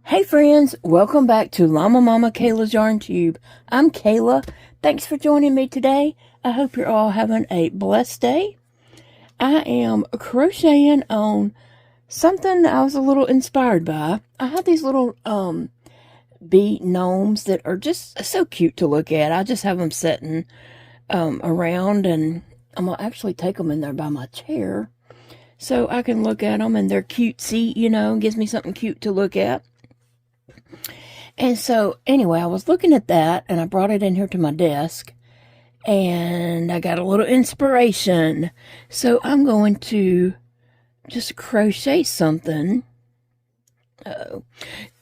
Hey friends, welcome back to Llama Mama Kayla's Yarn Tube. I'm Kayla. Thanks for joining me today. I hope you're all having a blessed day. I am crocheting on something I was a little inspired by. I have these little bee gnomes that are just so cute to look at. I just have them sitting around, and I'm going to actually take them in there by my chair so I can look at them, and they're cutesy, gives me something cute to look at. And so, anyway, I was looking at that, and I brought it in here to my desk, and I got a little inspiration. So, I'm going to just crochet something.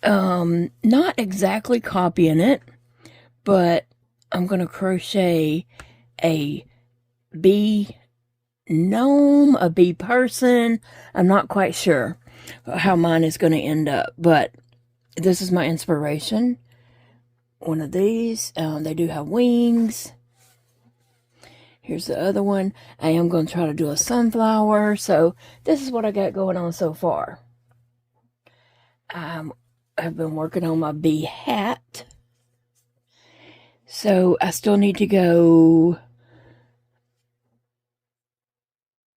Not exactly copying it, but I'm going to crochet a bee gnome, a bee person. I'm not quite sure how mine is going to end up, but this is my inspiration. One of these. They do have wings. Here's the other one. I am going to try to do a sunflower. So this is what I got going on so far. I've been working on my bee hat. So I still need to go.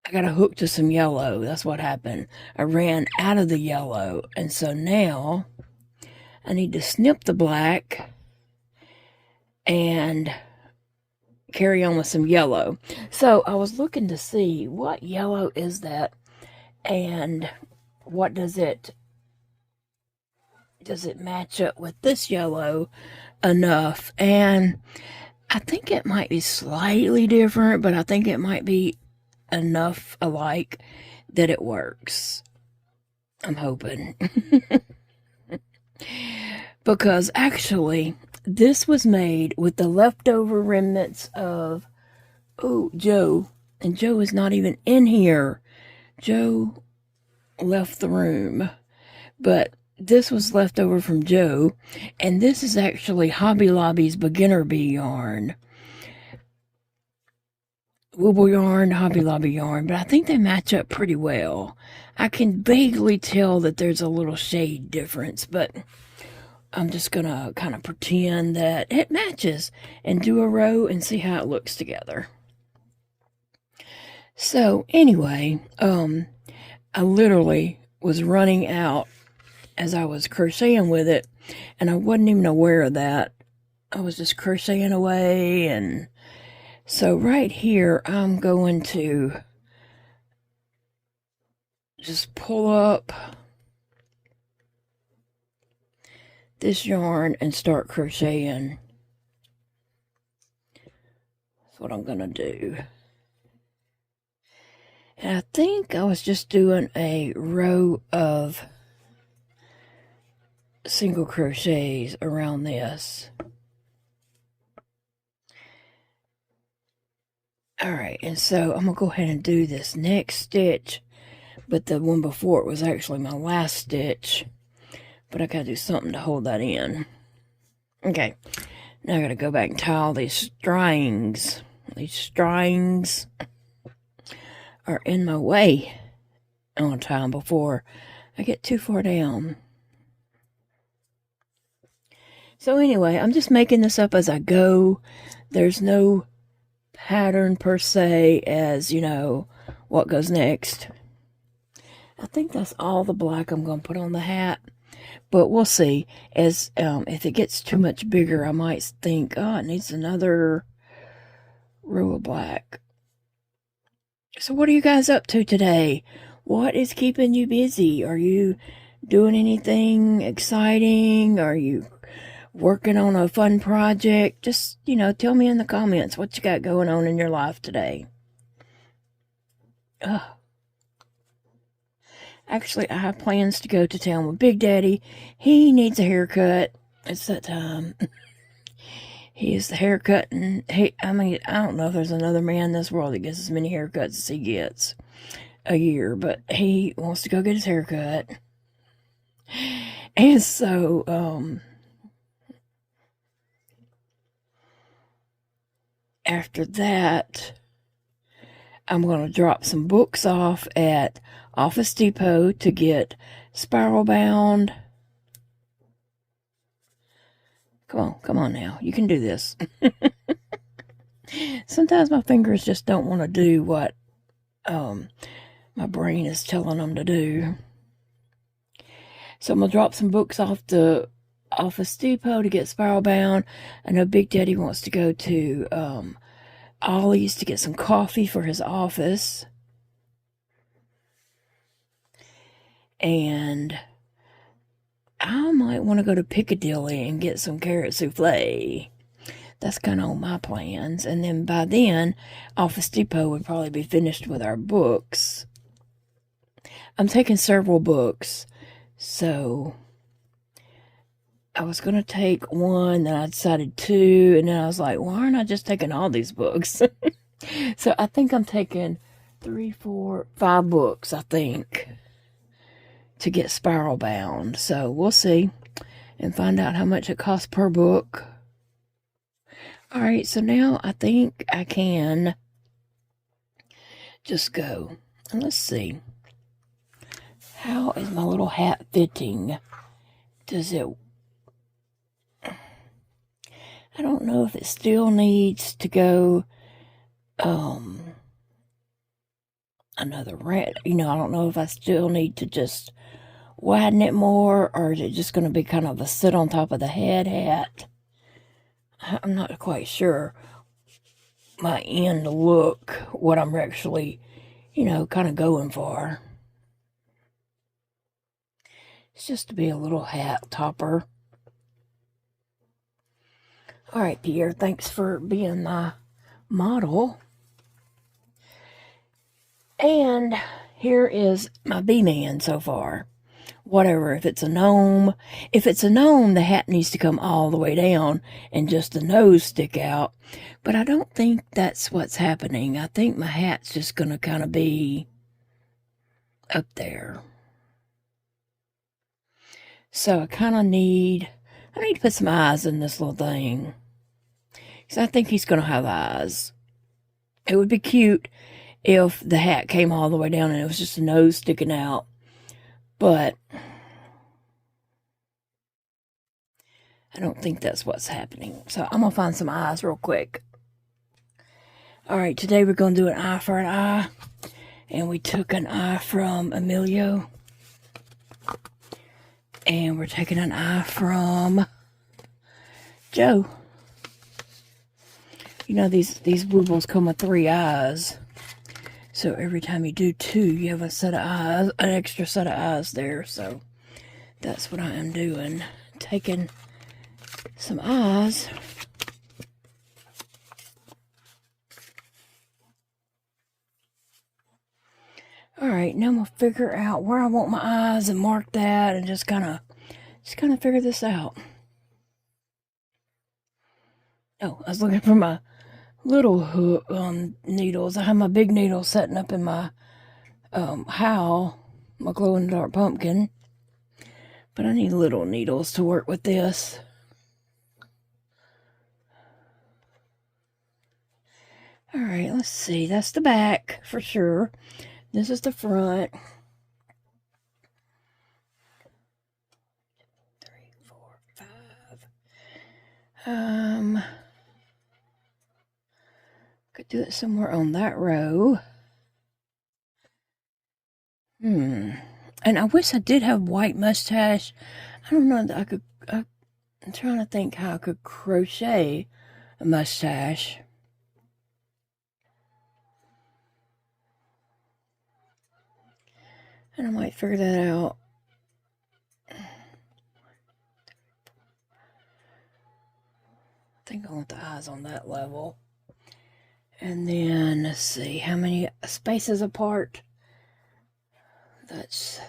I got a hook to some yellow. That's what happened. I ran out of the yellow. And so now I need to snip the black and carry on with some yellow. So I was looking to see what yellow is that, and what does it match up with this yellow enough? And I think it might be slightly different, but I think it might be enough alike that it works. I'm hoping. Because actually, this was made with the leftover remnants of, Joe. And Joe is not even in here. Joe left the room. But this was left over from Joe. And this is actually Hobby Lobby's beginner bee yarn. Wooble yarn, Hobby Lobby yarn. But I think they match up pretty well. I can vaguely tell that there's a little shade difference, but I'm just going to kind of pretend that it matches and do a row and see how it looks together. So anyway, I literally was running out as I was crocheting with it, and I wasn't even aware of that. I was just crocheting away, and so right here, I'm going to just pull up this yarn and start crocheting. That's what I'm going to do. And I think I was just doing a row of single crochets around this. Alright, and so I'm going to go ahead and do this next stitch, but the one before it was actually my last stitch, but I got to do something to hold that in. Okay, now I got to go back and tie all these strings. These strings are in my way. I want to tie them before I get too far down. So anyway, I'm just making this up as I go. There's no pattern per se as, what goes next. I think that's all the black I'm going to put on the hat. But we'll see. As if it gets too much bigger, I might think, it needs another row of black. So what are you guys up to today? What is keeping you busy? Are you doing anything exciting? Are you working on a fun project? Just, tell me in the comments what you got going on in your life today. Actually, I have plans to go to town with Big Daddy. He needs a haircut. It's that time. He is the haircut, and I don't know if there's another man in this world that gets as many haircuts as he gets a year, but he wants to go get his haircut. And so, after that, I'm going to drop some books off at Office Depot to get spiral bound Come on now. You can do this. Sometimes my fingers just don't want to do what my brain is telling them to do. So I'm going to drop some books off the Office Depot to get spiral bound. I know Big Daddy wants to go to Ollie's to get some coffee for his office. And I might want to go to Piccadilly and get some carrot souffle. That's kind of on my plans. And then by then, Office Depot would probably be finished with our books. I'm taking several books. So I was going to take one, then I decided two, and then I was like, why aren't I just taking all these books? So I think I'm taking 3, 4, 5 books, I think, to get spiral bound. So we'll see and find out how much it costs per book. All right, so now I think I can just go. And let's see. How is my little hat fitting? Does it... I don't know if it still needs to go another red. I don't know if I still need to just widen it more, or is it just going to be kind of a sit on top of the head hat? I'm not quite sure my end look, what I'm actually, kind of going for. It's just to be a little hat topper. All right, Pierre, thanks for being my model. And here is my B-man so far. Whatever, if it's a gnome, the hat needs to come all the way down and just the nose stick out. But I don't think that's what's happening. I think my hat's just going to kind of be up there. So I need to put some eyes in this little thing. Because I think he's going to have eyes. It would be cute if the hat came all the way down and it was just a nose sticking out. But I don't think that's what's happening. So I'm going to find some eyes real quick. Alright, today we're going to do an eye for an eye. And we took an eye from Emilio. And we're taking an eye from Joe. These woobles come with 3 eyes. So every time you do 2, you have a set of eyes, an extra set of eyes there. So that's what I am doing. Taking some eyes. Alright, now I'm going to figure out where I want my eyes and mark that and just kind of figure this out. Oh, I was looking for my little hook needles. I have my big needle setting up in my howl, my glow-in-the-dark pumpkin. But I need little needles to work with this. Alright, let's see. That's the back for sure. This is the front. 3, 4, 5. Could do it somewhere on that row. And I wish I did have white mustache. I don't know that I could. I'm trying to think how I could crochet a mustache. And I might figure that out. I think I want the eyes on that level. And then, let's see, how many spaces apart? That's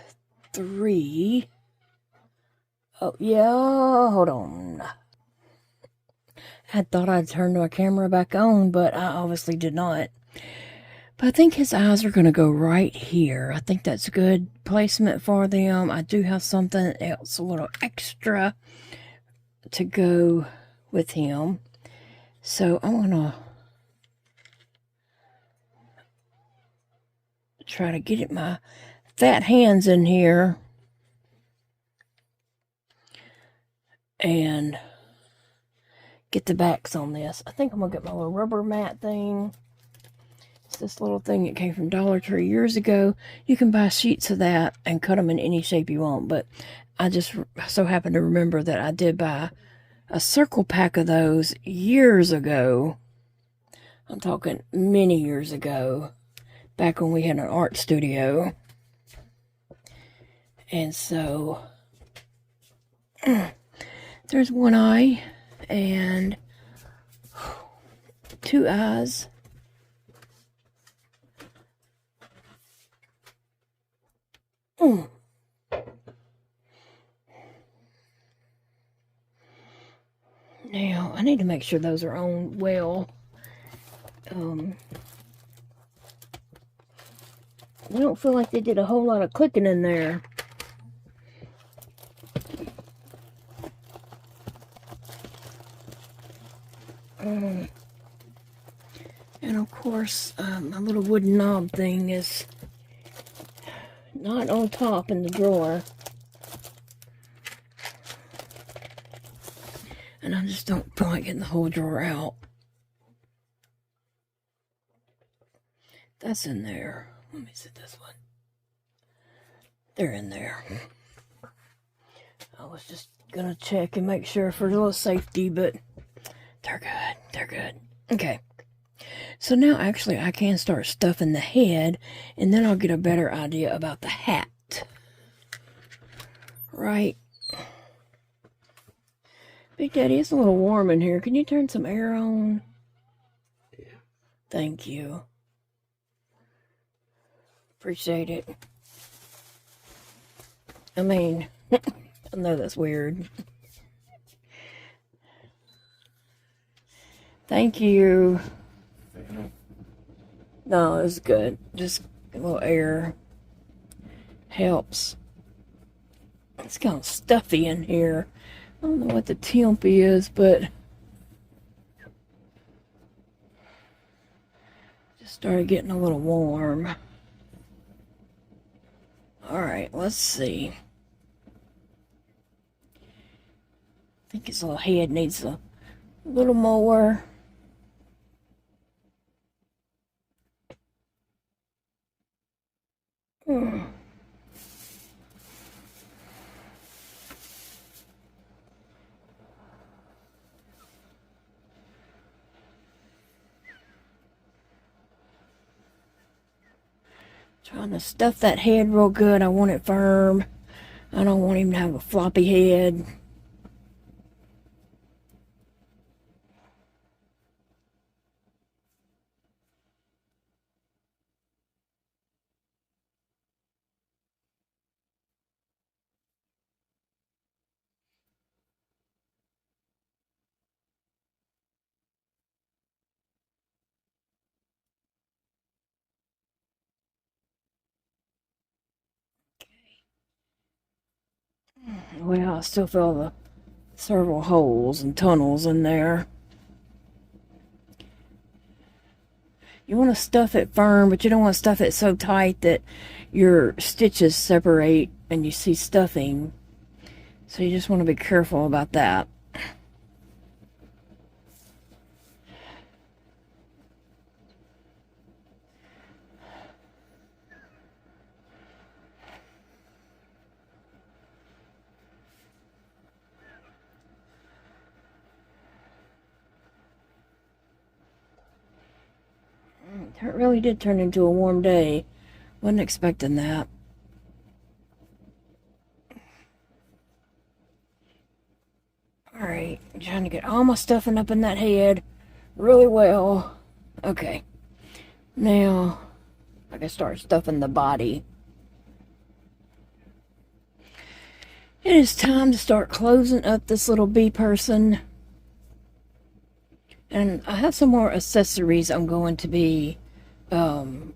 3. Oh, yeah, hold on. I thought I'd turned my camera back on, but I obviously did not. But I think his eyes are going to go right here. I think that's a good placement for them. I do have something else, a little extra to go with him. So I'm going to try to get my fat hands in here. And get the backs on this. I think I'm going to get my little rubber mat thing. It's this little thing that came from Dollar Tree years ago. You can buy sheets of that and cut them in any shape you want. But I just so happen to remember that I did buy a circle pack of those years ago. I'm talking many years ago. Back when we had an art studio. And so there's one eye and two eyes. Now, I need to make sure those are on well. I don't feel like they did a whole lot of clicking in there. And of course, my little wooden knob thing is not on top in the drawer. And I just don't feel like getting the whole drawer out. That's in there. Let me see this one. They're in there. I was just gonna check and make sure for a little safety, but they're good. They're good. Okay. So now actually I can start stuffing the head, and then I'll get a better idea about the hat. Right. Big Daddy, it's a little warm in here. Can you turn some air on? Yeah. Thank you. Appreciate it. I mean, I know that's weird. Thank you. No, it's good. Just a little air helps. It's kind of stuffy in here. I don't know what the temp is, but just started getting a little warm. Alright, let's see. I think his little head needs a little more. Trying to stuff that head real good. I want it firm. I don't want him to have a floppy head. Well, I still feel the several holes and tunnels in there. You want to stuff it firm, but you don't want to stuff it so tight that your stitches separate and you see stuffing. So you just want to be careful about that. It really did turn into a warm day. Wasn't expecting that. Alright, trying to get all my stuffing up in that head really well. Okay. Now, I can start stuffing the body. It is time to start closing up this little bee person. And I have some more accessories I'm going to be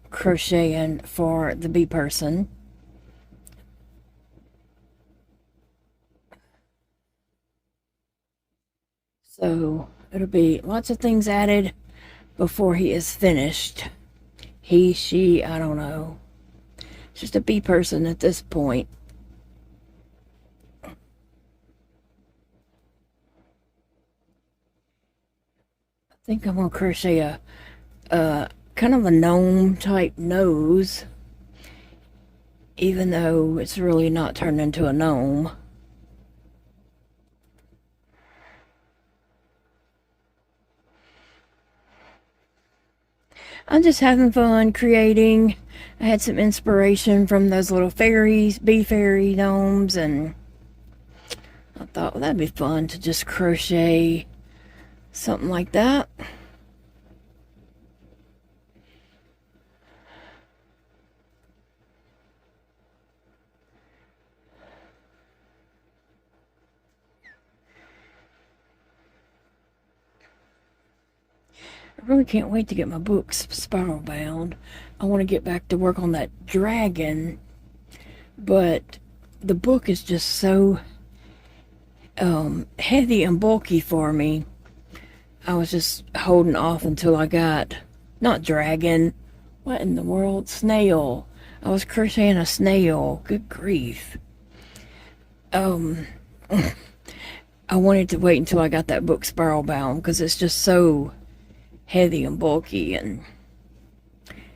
crocheting for the bee person. So it'll be lots of things added before he is finished. He, she, I don't know. It's just a bee person at this point. think I'm going to crochet a kind of a gnome type nose, even though it's really not turned into a gnome. I'm just having fun creating. I had some inspiration from those little fairies, bee fairy gnomes, and I thought, well, that'd be fun to just crochet something like that. I really can't wait to get my books spiral bound. I want to get back to work on that dragon, but the book is just so heavy and bulky for me. I was just holding off until I got, not dragon, what in the world? Snail. I was crocheting a snail. Good grief. I wanted to wait until I got that book spiral bound because it's just so heavy and bulky and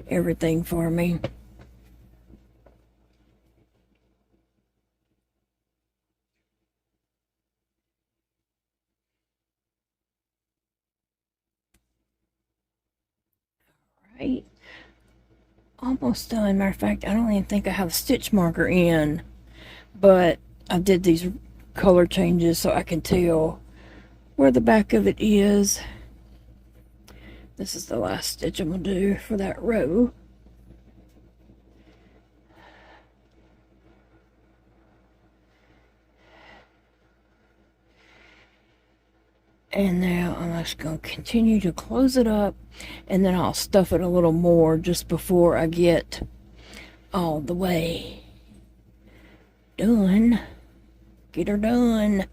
everything for me. Right. Almost done. Matter of fact, I don't even think I have a stitch marker in, but I did these color changes so I can tell where the back of it is. This is the last stitch I'm going to do for that row. And now I'm just going to continue to close it up, and then I'll stuff it a little more just before I get all the way done. Get her done.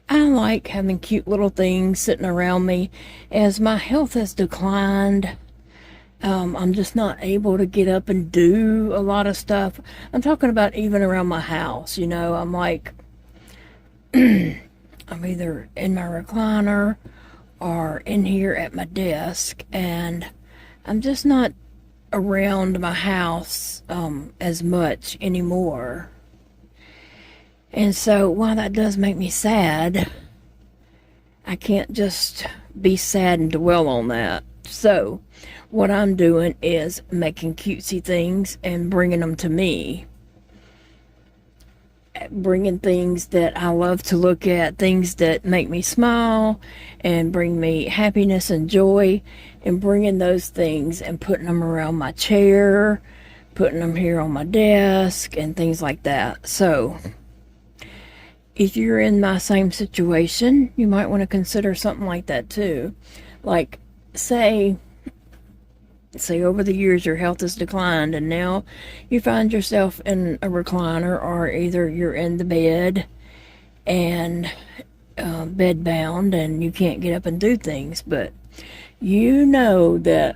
I like having cute little things sitting around me. As my health has declined, I'm just not able to get up and do a lot of stuff. I'm talking about even around my house, you know. I'm like, I'm either in my recliner or in here at my desk, and I'm just not around my house as much anymore. And so while that does make me sad, I can't just be sad and dwell on that. So what I'm doing is making cutesy things and bringing them to me. Bringing things that I love to look at, things that make me smile and bring me happiness and joy, and bringing those things and putting them around my chair, putting them here on my desk and things like that. So if you're in my same situation, you might want to consider something like that too. Like, say over the years your health has declined, and now you find yourself in a recliner, or either you're in the bed and bed bound and you can't get up and do things, but you know that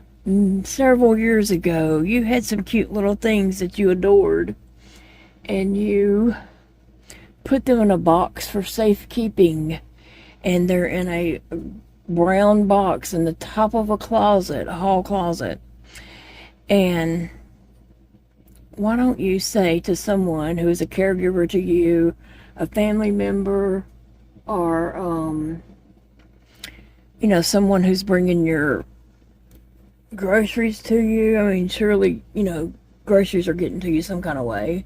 several years ago you had some cute little things that you adored, and you put them in a box for safekeeping, and they're in a brown box in the top of a closet, a hall closet. And why don't you say to someone who is a caregiver to you, a family member, or you know, someone who's bringing your groceries to you. I mean, surely, you know, groceries are getting to you some kind of way.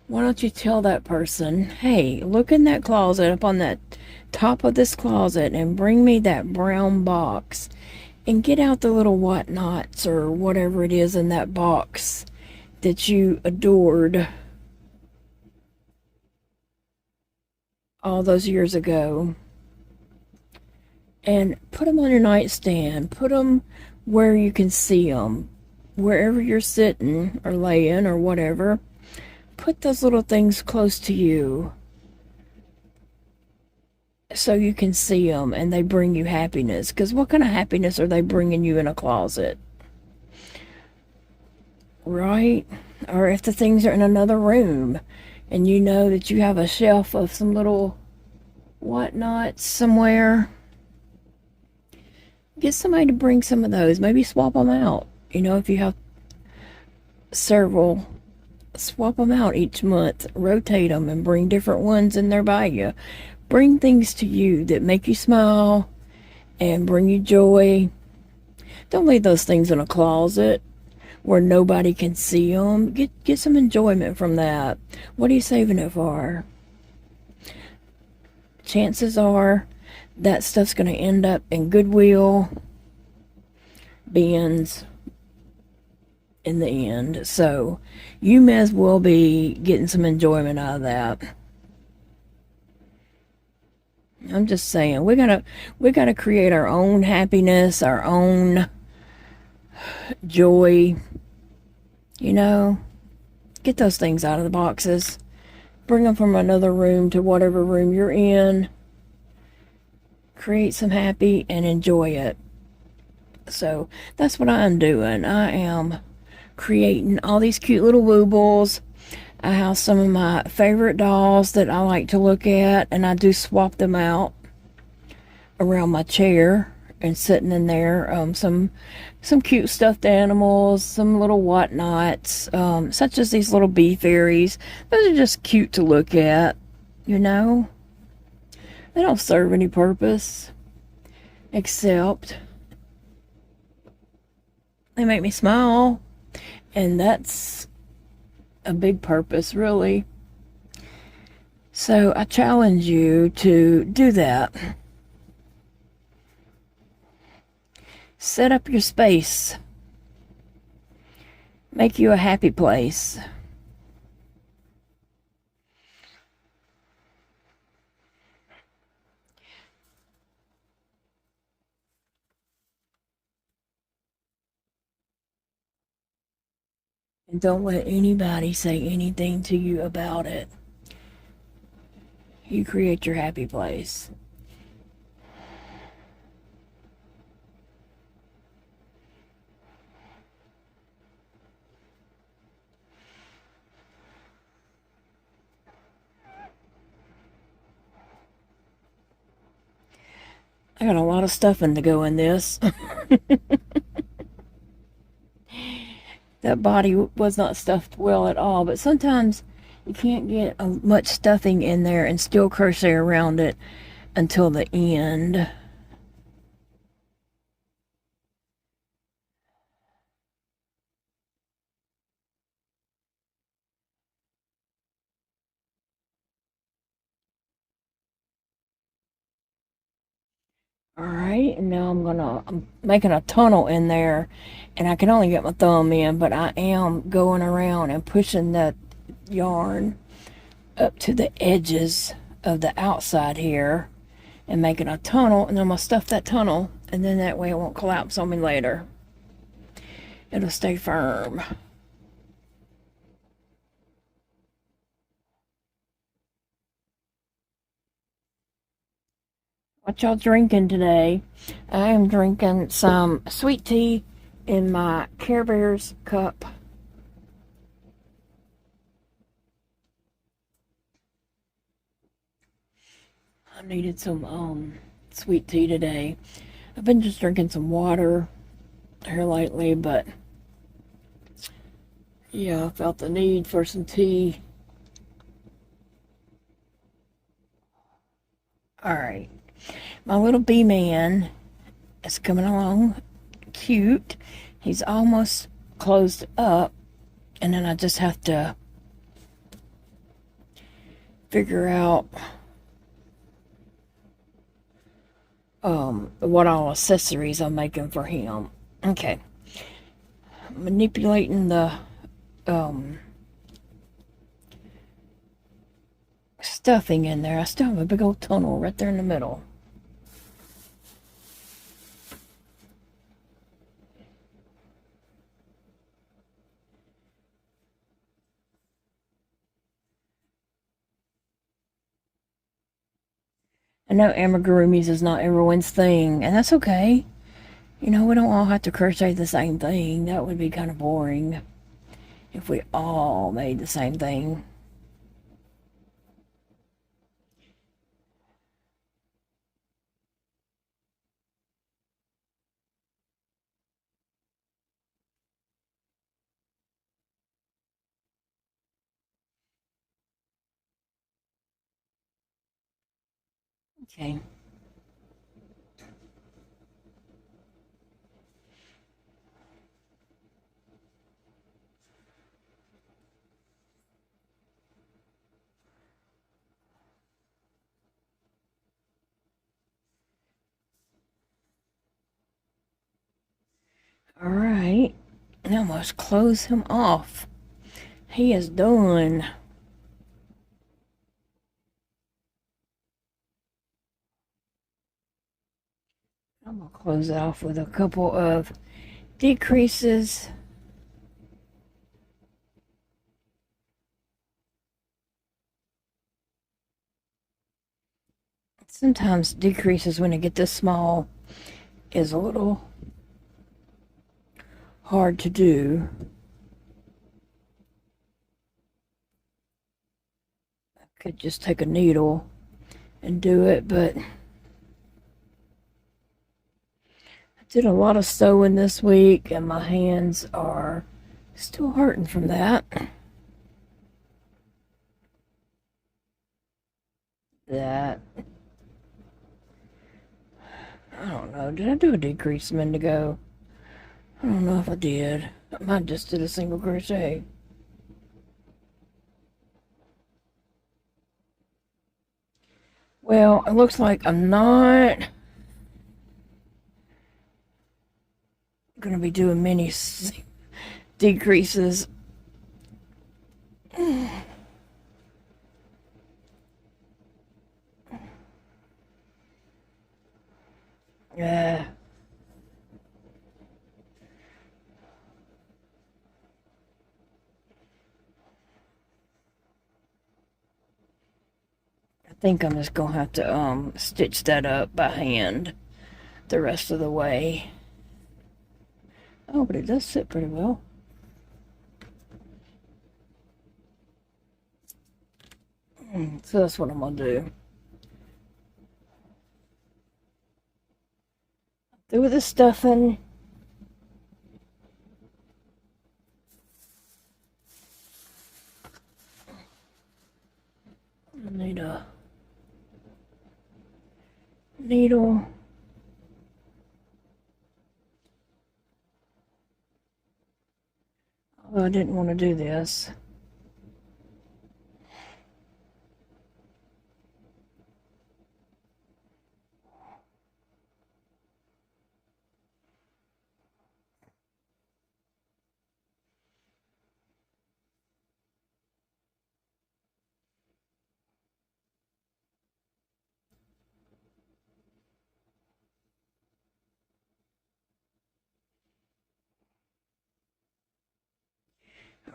Why don't you tell that person, hey, look in that closet, up on that top of this closet, and bring me that brown box, and get out the little whatnots or whatever it is in that box that you adored all those years ago, and put them on your nightstand. Put them where you can see them, wherever you're sitting or laying or whatever. Put those little things close to you so you can see them and they bring you happiness. Because what kind of happiness are they bringing you in a closet? Right? Or if the things are in another room and you know that you have a shelf of some little whatnots somewhere, Get somebody to bring some of those. Maybe swap them out. You know, if you have several, swap them out each month. Rotate them and bring different ones in there by you. Bring things to you that make you smile and bring you joy. Don't leave those things in a closet where nobody can see them. Get some enjoyment from that. What are you saving it for? Chances are that stuff's going to end up in Goodwill bins in the end. So you may as well be getting some enjoyment out of that. I'm just saying, we gotta create our own happiness, our own joy. You know, get those things out of the boxes. Bring them from another room to whatever room you're in. Create some happy and enjoy it. So that's what I'm doing. I am creating all these cute little woobles. I have some of my favorite dolls that I like to look at, and I do swap them out around my chair and sitting in there. Some cute stuffed animals, some little whatnots, such as these little bee fairies. Those are just cute to look at, you know. They don't serve any purpose except they make me smile, and that's a big purpose, really. So I challenge you to do that. Set up your space. Make you a happy place. And don't let anybody say anything to you about it. You create your happy place. I got a lot of stuffing to go in this. That body was not stuffed well at all, but sometimes you can't get much stuffing in there and still crochet around it until the end. Alright, and now I'm making a tunnel in there, and I can only get my thumb in, but I am going around and pushing that yarn up to the edges of the outside here and making a tunnel, and then I'm going to stuff that tunnel, and then that way it won't collapse on me later. It'll stay firm. What y'all drinking today? I am drinking some sweet tea in my Care Bears cup. I needed some sweet tea today. I've been just drinking some water here lately, but yeah, I felt the need for some tea. Alright, my little bee man is coming along cute. He's almost closed up, and then I just have to figure out what all accessories I'm making for him. Okay, manipulating the stuffing in there. I still have a big old tunnel right there in the middle. I know amigurumis is not everyone's thing, and that's okay. You know, we don't all have to crochet the same thing. That would be kind of boring if we all made the same thing. Okay. All right. Now must close him off. He is done. I'm going to close it off with a couple of decreases. Sometimes decreases when it get this small is a little hard to do. I could just take a needle and do it, but I did a lot of sewing this week and my hands are still hurting from that. I don't know. Did I do a decrease a minute ago? I don't know if I did. I might just did a single crochet. Well, it looks like I'm not going to be doing many decreases. Yeah. I think I'm just going to have to stitch that up by hand the rest of the way. Oh, but it does sit pretty well. So that's what I'm going to do. Do with the stuffing. I need a needle. Oh, I didn't want to do this.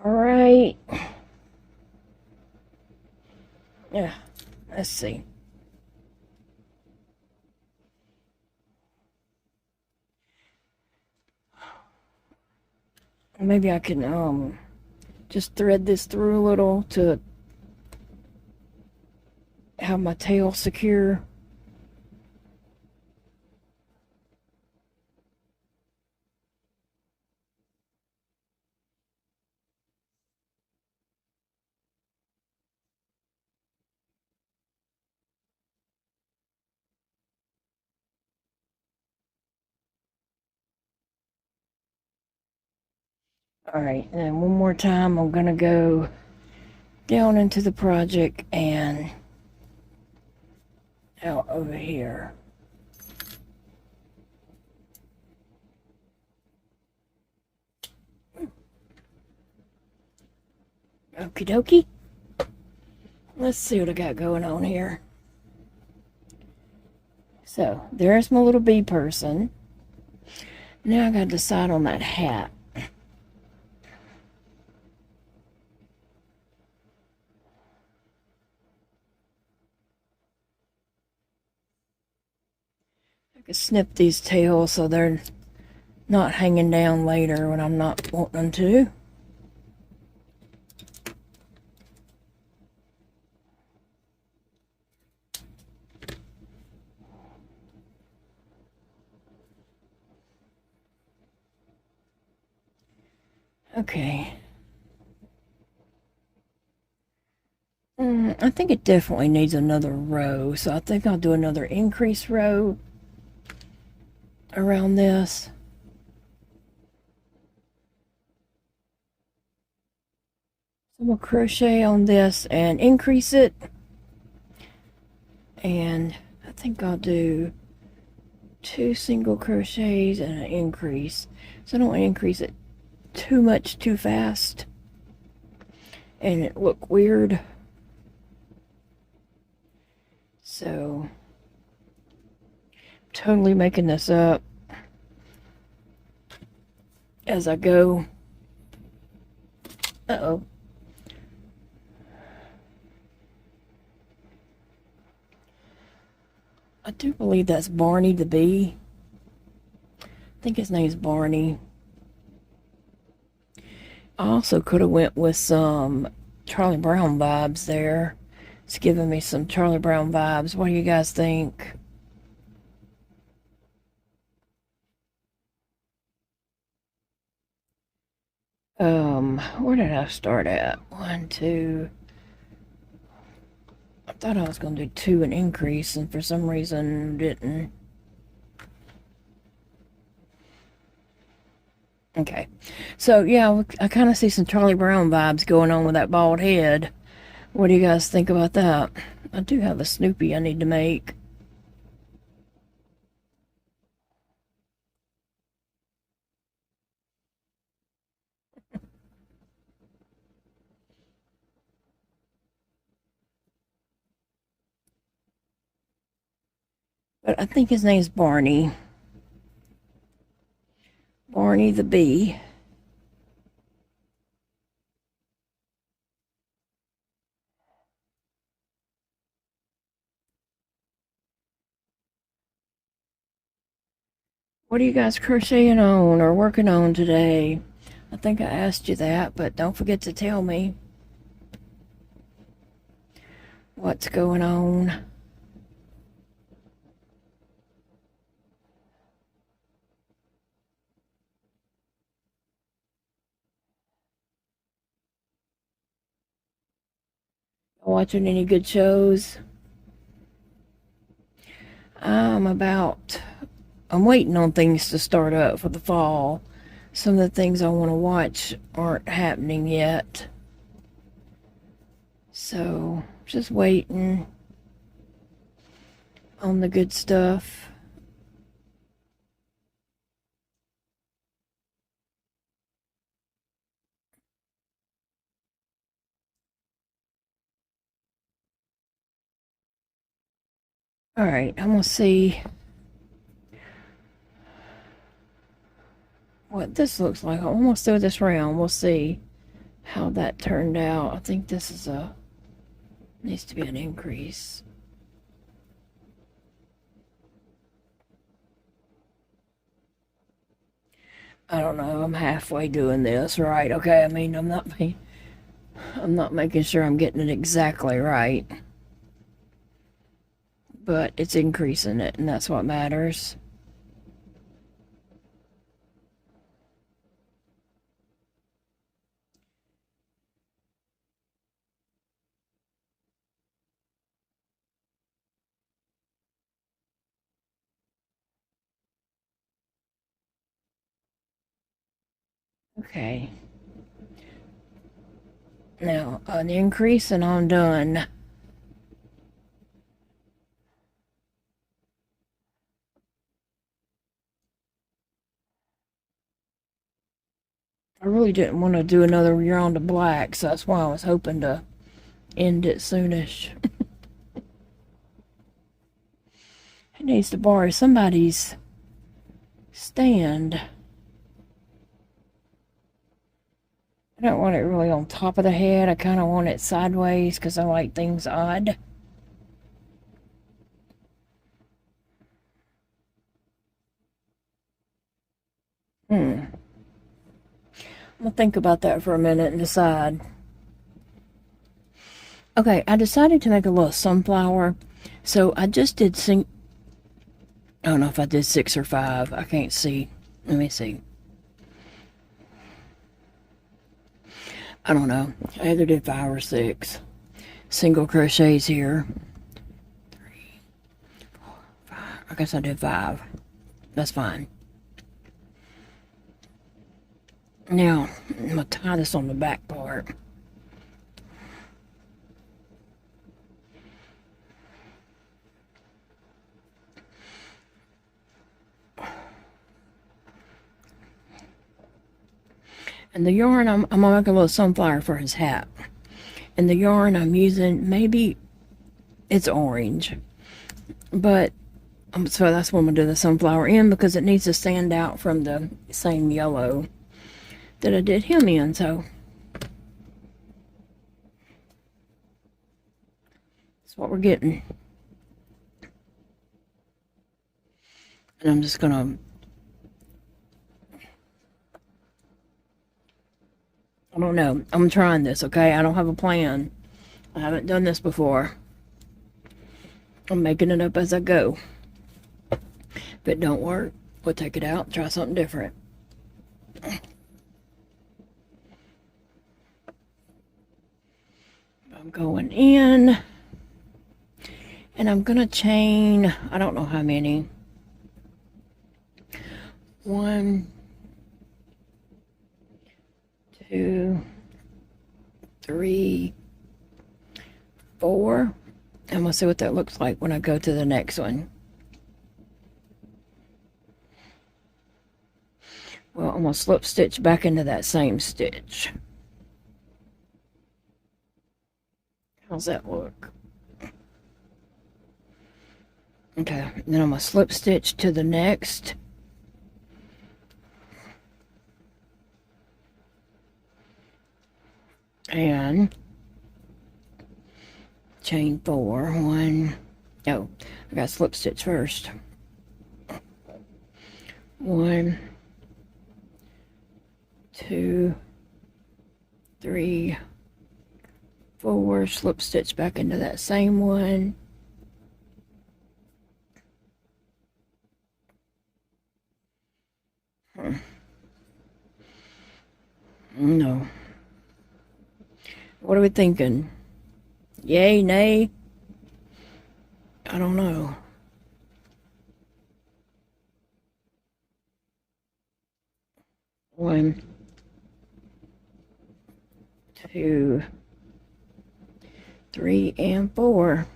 All right. Yeah, let's see. Maybe I can just thread this through a little to have my tail secure. All right, and then one more time I'm gonna go down into the project and out over here. Okie dokie. Let's see what I got going on here. So there's my little bee person. Now I gotta decide on that hat. I could snip these tails so they're not hanging down later when I'm not wanting them to. Okay. I think it definitely needs another row, so I think I'll do another increase row around this. So we'll crochet on this and increase it, and I think I'll do 2 single crochets and an increase, so I don't want to increase it too much too fast and it look weird. So totally making this up as I go. Uh-oh. I do believe that's Barney the bee. I think his name's Barney. I also could have went with some Charlie Brown vibes there. It's giving me some Charlie Brown vibes. What do you guys think? Where did I start at? 1, 2. I thought I was going to do 2 and increase, and for some reason didn't. Okay, so yeah, I kind of see some Charlie Brown vibes going on with that bald head. What do you guys think about that? I do have a Snoopy I need to make. But I think his name's Barney. Barney the bee. What are you guys crocheting on or working on today? I think I asked you that, but don't forget to tell me what's going on. Watching any good shows? I'm waiting on things to start up for the fall. Some of the things I want to watch aren't happening yet. So, just waiting on the good stuff. Alright, I'm going to see what this looks like. I'm almost through this round. We'll see how that turned out. I think this is needs to be an increase. I don't know. I'm halfway doing this, right? Okay, I mean, I'm not making sure I'm getting it exactly right. But it's increasing it, and that's what matters. Okay. Now, an increase and I'm done. I really didn't want to do another round of black, so that's why I was hoping to end it soonish. Who needs to borrow somebody's stand? I don't want it really on top of the head. I kind of want it sideways because I like things odd. I'm gonna think about that for a minute and decide. Okay, I decided to make a little sunflower. So I just did I don't know if I did 6 or 5. I can't see. Let me see. I don't know. I either did 5 or 6. single crochets here. 3, 4, 5. I guess I did 5. That's fine. Now, I'm going to tie this on the back part. And the yarn, I'm going to make a little sunflower for his hat. And the yarn I'm using, maybe it's orange. But, so that's what I'm going to do the sunflower in, because it needs to stand out from the same yellow that I did him in. So, that's what we're getting. And I'm just going to I don't know. I'm trying this, okay? I don't have a plan. I haven't done this before. I'm making it up as I go. If it don't work, we'll take it out and try something different. I'm going in. And I'm going to chain, I don't know how many. 1, 2, 3, 4. And we'll see what that looks like when I go to the next one. Well, I'm going to slip stitch back into that same stitch. How's that look? Okay, then I'm going to slip stitch to the next. And chain 4. 1. Oh, I got slip stitch first. 1, 2, 3, 4. Slip stitch back into that same one. No. What are we thinking? Yay, nay? I don't know. One, 2, 3, and 4.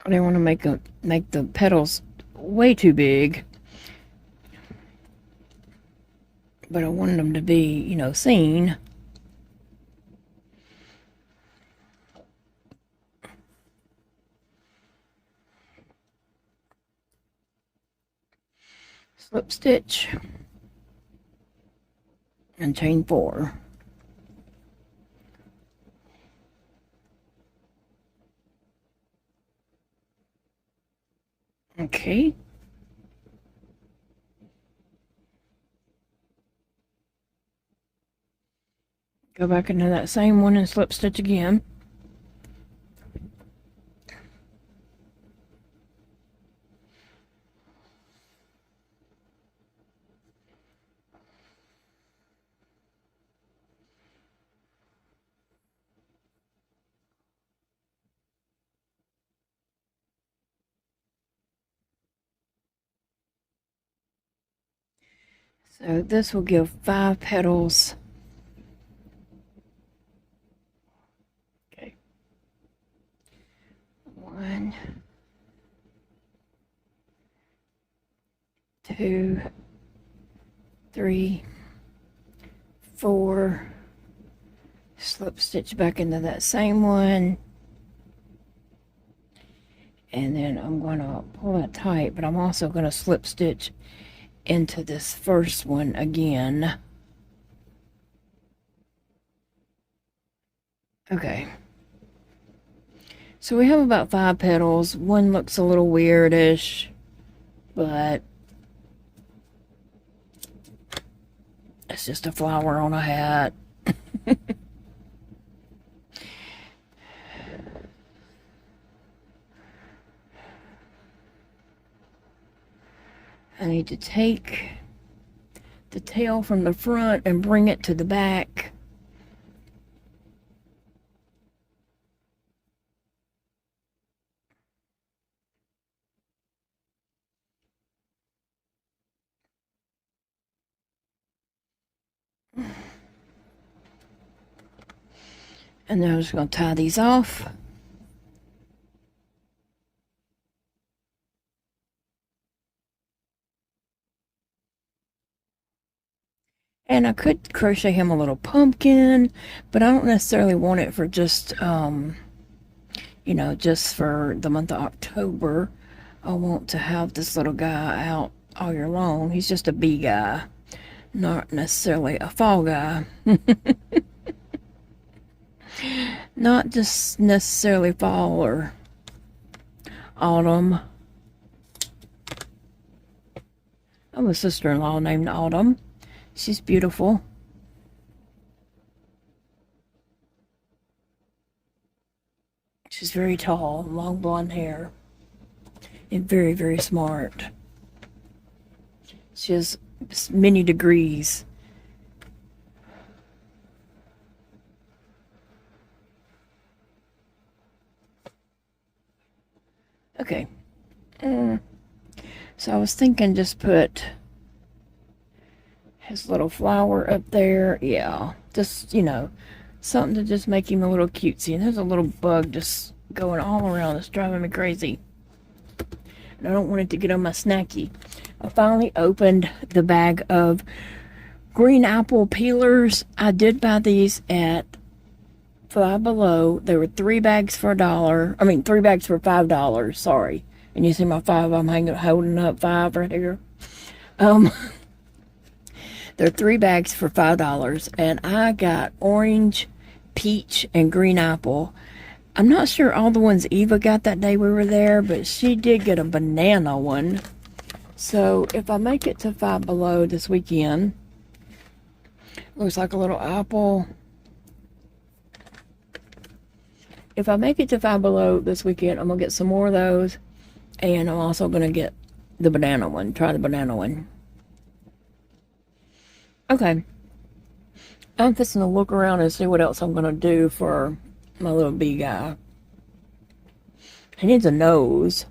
I don't want to make the petals way too big. But I wanted them to be, you know, seen. Slip stitch and chain 4. Okay. Go back into that same one and slip stitch again. So this will give 5 petals. Okay. 1, 2, 3, 4. Slip stitch back into that same one. And then I'm going to pull that tight, but I'm also going to slip stitch into this first one again. Okay. So we have about 5 petals. One looks a little weirdish, but it's just a flower on a hat. I need to take the tail from the front and bring it to the back. And then I'm just going to tie these off. And I could crochet him a little pumpkin, but I don't necessarily want it for just, you know, just for the month of October. I want to have this little guy out all year long. He's just a bee guy, not necessarily a fall guy. Not just necessarily fall or autumn. I have a sister-in-law named Autumn. She's beautiful. She's very tall, long blonde hair, and very, very smart. She has many degrees. Okay. So I was thinking just put his little flower up there. Yeah, just, you know, something to just make him a little cutesy. And there's a little bug just going all around. It's driving me crazy. And I don't want it to get on my snacky. I finally opened the bag of green apple peelers. I did buy these at Five Below. There were 3 bags for $1. I mean, 3 bags for $5. Sorry. And you see my 5, I'm holding up 5 right here. There are 3 bags for $5, and I got orange, peach, and green apple. I'm not sure all the ones Eva got that day we were there, but she did get a banana one. So if I make it to Five Below this weekend, looks like a little apple. If I make it to Five Below this weekend, I'm going to get some more of those. And I'm also going to get the banana one. Try the banana one. Okay. I'm just going to look around and see what else I'm going to do for my little bee guy. He needs a nose.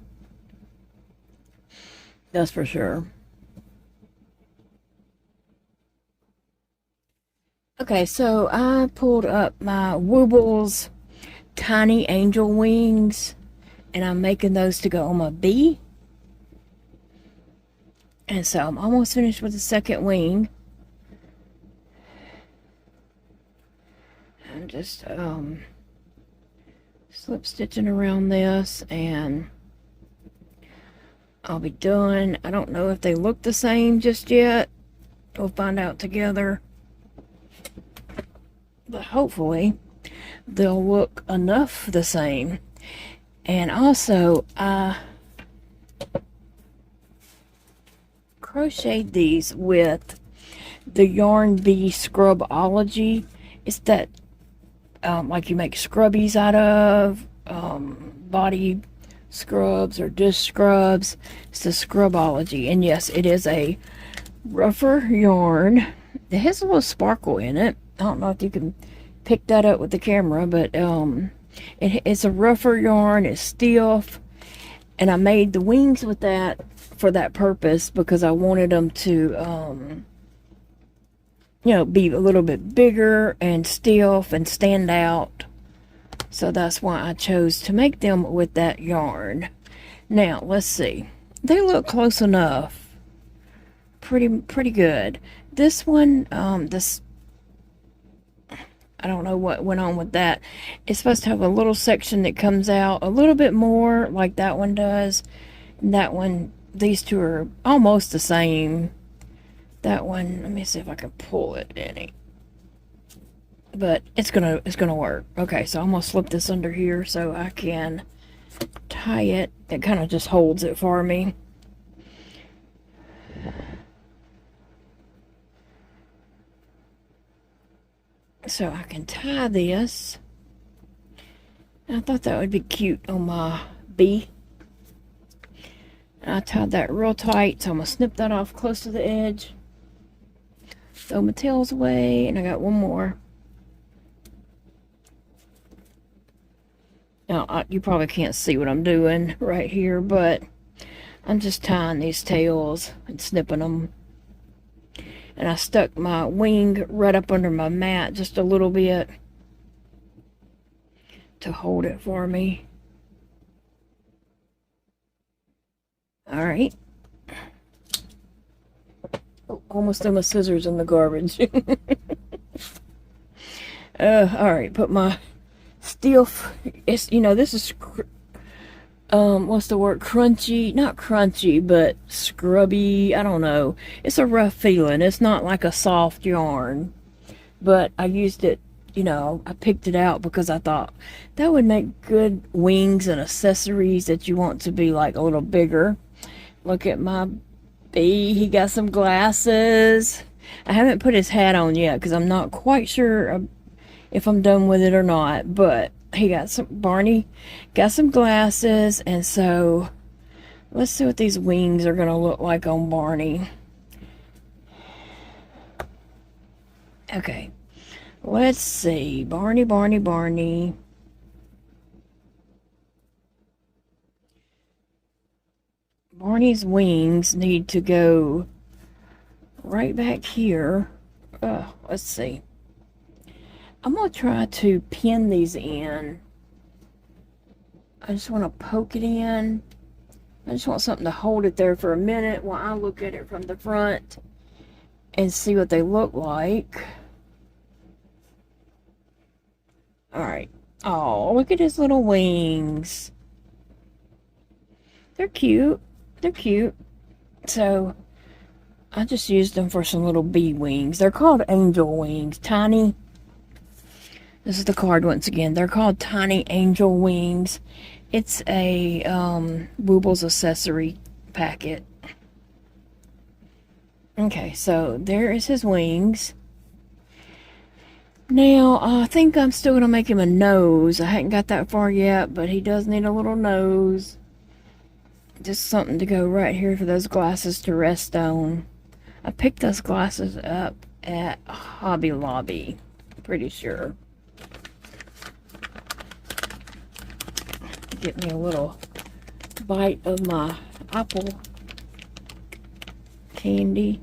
That's for sure. Okay, so I pulled up my Woobles tiny angel wings, and I'm making those to go on my bee. And so I'm almost finished with the second wing. I'm just slip stitching around this, and I'll be done. I don't know if they look the same just yet. We'll find out together. But hopefully they'll look enough the same. And also, I crocheted these with the Yarn Bee Scrubology. It's that, like you make scrubbies out of, body scrubs or dish scrubs. It's the Scrubology. And yes, it is a rougher yarn. It has a little sparkle in it. I don't know if you can pick that up with the camera, but it's a rougher yarn. It's stiff, and I made the wings with that for that purpose, because I wanted them to you know, be a little bit bigger and stiff and stand out. So that's why I chose to make them with that yarn. Now let's see, they look close enough. Pretty good. This one, I don't know what went on with that. It's supposed to have a little section that comes out a little bit more like that one does. And that one, these two are almost the same. That one, let me see if I can pull it any. But it's gonna work. Okay, so I'm gonna slip this under here so I can tie it. It kind of just holds it for me. So I can tie this. I thought that would be cute on my bee. And I tied that real tight, so I'm going to snip that off close to the edge. Throw my tails away, and I got one more. Now, you probably can't see what I'm doing right here, but I'm just tying these tails and snipping them. And I stuck my wing right up under my mat just a little bit to hold it for me. Alright. Oh, almost threw my scissors in the garbage. Alright, put my steel, it's, this is, what's the word, crunchy, not crunchy, but scrubby, I don't know. It's a rough feeling. It's not like a soft yarn, but I used it, I picked it out because I thought that would make good wings and accessories that you want to be like a little bigger. Look at my bee, he got some glasses. I haven't put his hat on yet because I'm not quite sure if I'm done with it or not, but he got Barney got some glasses, and so let's see what these wings are gonna look like on Barney. Okay, let's see. Barney. Barney's wings need to go right back here. Let's see. I'm going to try to pin these in. I just want to poke it in. I just want something to hold it there for a minute while I look at it from the front and see what they look like. Alright. Oh, look at his little wings. They're cute. They're cute. So, I just used them for some little bee wings. They're called angel wings. Tiny. This is the card once again. They're called Tiny Angel Wings. It's a Woobles accessory packet. Okay, so there is his wings. Now, I think I'm still going to make him a nose. I hadn't got that far yet, but he does need a little nose. Just something to go right here for those glasses to rest on. I picked those glasses up at Hobby Lobby. Pretty sure. Get me a little bite of my apple candy.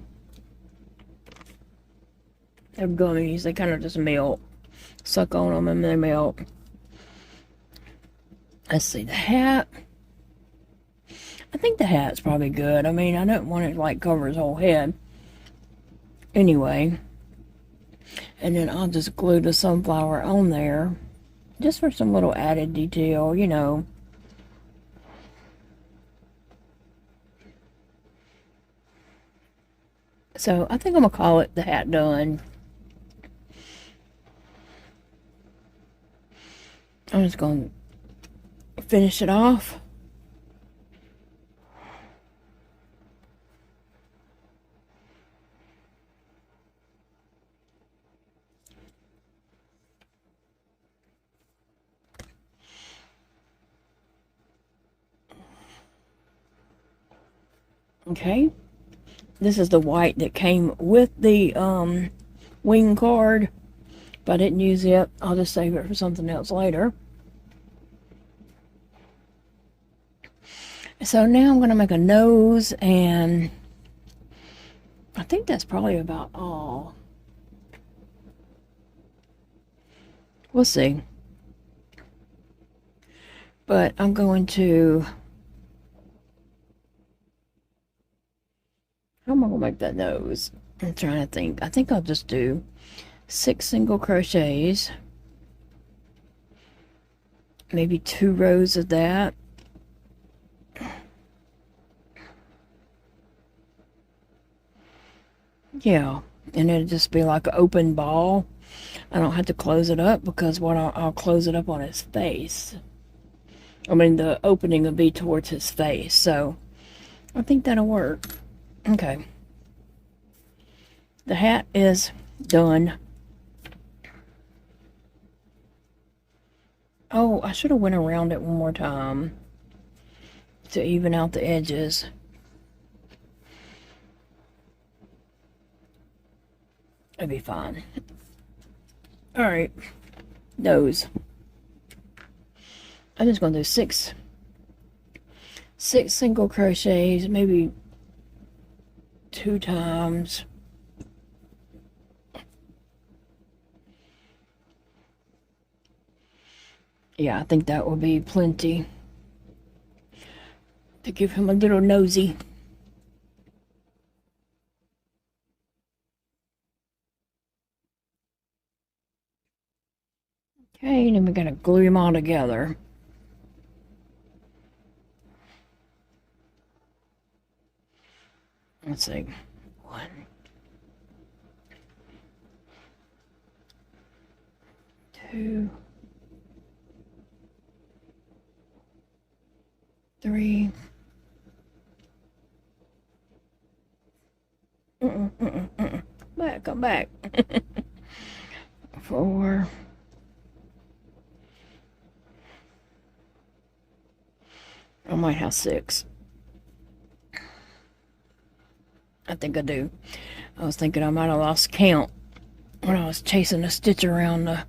They're gummies. They kind of just melt. Suck on them and they melt. Let's see, the hat. I think the hat's probably good. I mean, I don't want it to like cover his whole head. Anyway. And then I'll just glue the sunflower on there. Just for some little added detail, So, I think I'm going to call it the hat done. I'm just going to finish it off. Okay, this is the white that came with the wing card. If I didn't use it, I'll just save it for something else later. So now I'm going to make a nose, and I think that's probably about all. We'll see. But I'm going to... How am I going to make that nose? I'm trying to think. I think I'll just do 6 single crochets. Maybe 2 rows of that. Yeah. And it'll just be like an open ball. I don't have to close it up because I'll close it up on his face. I mean, the opening will be towards his face. So, I think that'll work. Okay. The hat is done. Oh, I should have went around it one more time to even out the edges. It'll be fine. Alright. Nose. I'm just going to do 6 single crochets, maybe 2 times. Yeah, I think that will be plenty to give him a little nosy. Okay, then we're going to glue them all together. Let's see. 1, 2, 3. Back, come back. 4. I might have 6. I think I do. I was thinking I might have lost count when I was chasing a stitch around the...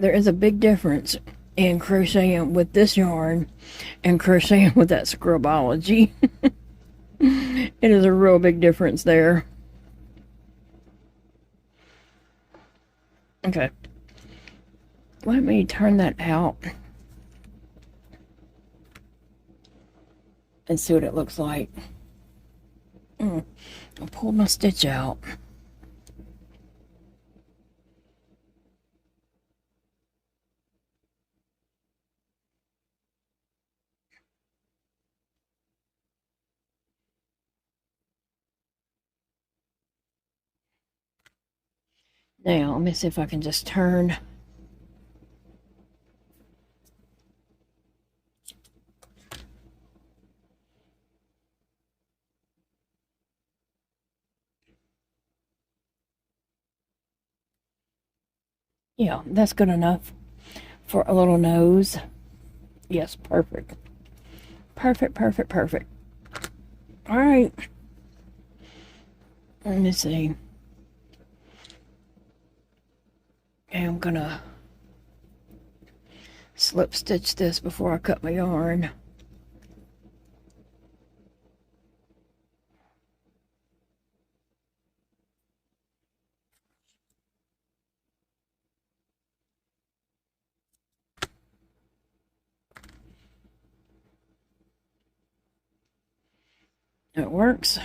There is a big difference in crocheting with this yarn and crocheting with that Scrubology. It is a real big difference there. Okay. Let me turn that out and see what it looks like. I pulled my stitch out. Now, let me see if I can just turn. Yeah, that's good enough for a little nose. Yes, perfect. Perfect, perfect, perfect. All right. Let me see. And I'm gonna slip stitch this before I cut my yarn. It works.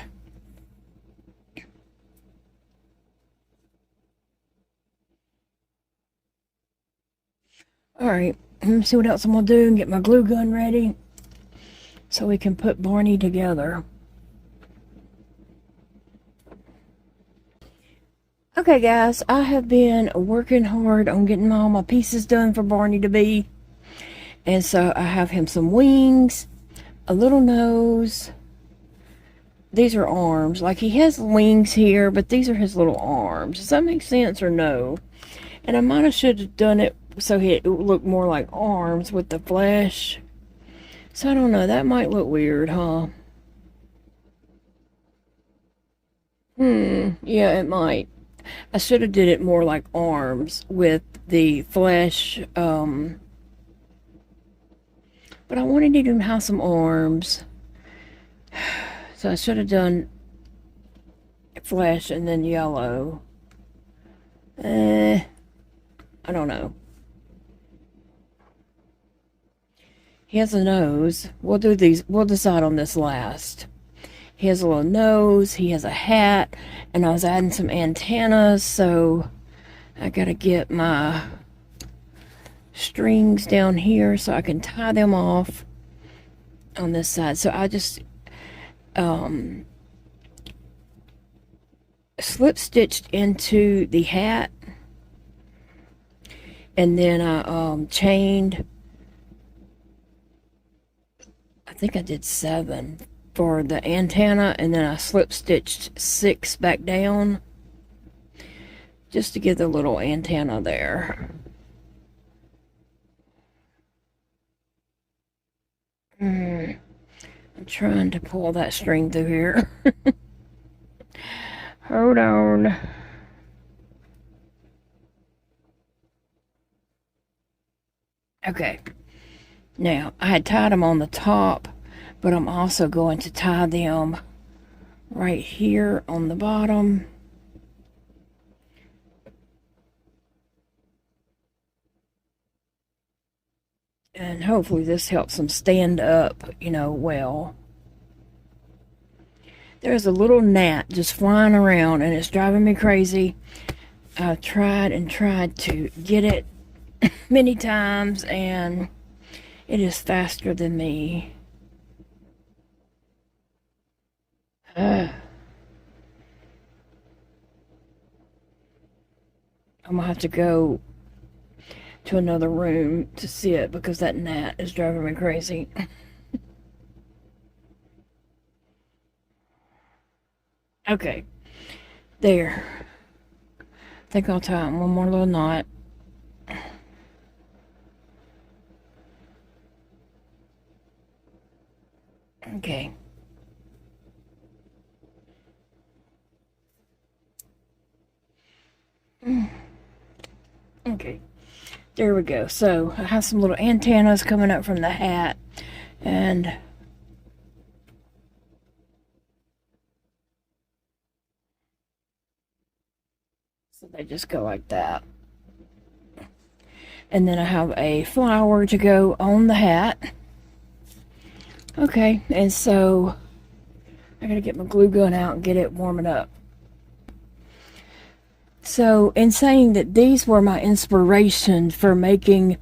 Alright, let me see what else I'm gonna do and get my glue gun ready so we can put Barney together. Okay guys, I have been working hard on getting all my pieces done for Barney to be. And so I have him some wings, a little nose. These are arms. Like, he has wings here, but these are his little arms. Does that make sense or no? And I might have should have done it so it would look more like arms with the flesh. So I don't know. That might look weird, huh? Yeah, it might. I should have did it more like arms with the flesh. But I wanted him to have some arms. So I should have done flesh and then yellow. I don't know. He has a nose. We'll do these. We'll decide on this last. He has a little nose. He has a hat. And I was adding some antennas. So I got to get my strings down here so I can tie them off on this side. So I just slip stitched into the hat, and then I chained, I think I did 7 for the antenna, and then I slip stitched 6 back down just to get the little antenna there. I'm trying to pull that string through here. Hold on. Okay. Now, I had tied them on the top, but I'm also going to tie them right here on the bottom. And hopefully this helps them stand up, well. There's a little gnat just flying around and it's driving me crazy. I've tried and tried to get it many times and it is faster than me. I'm gonna have to go to another room to see it because that gnat is driving me crazy. Okay, there. I think I'll tie one more little knot. Okay. Okay. There we go. So I have some little antennas coming up from the hat, and so they just go like that. And then I have a flower to go on the hat. Okay, and so I gotta get my glue gun out and get it warming up. So, in saying that these were my inspiration for making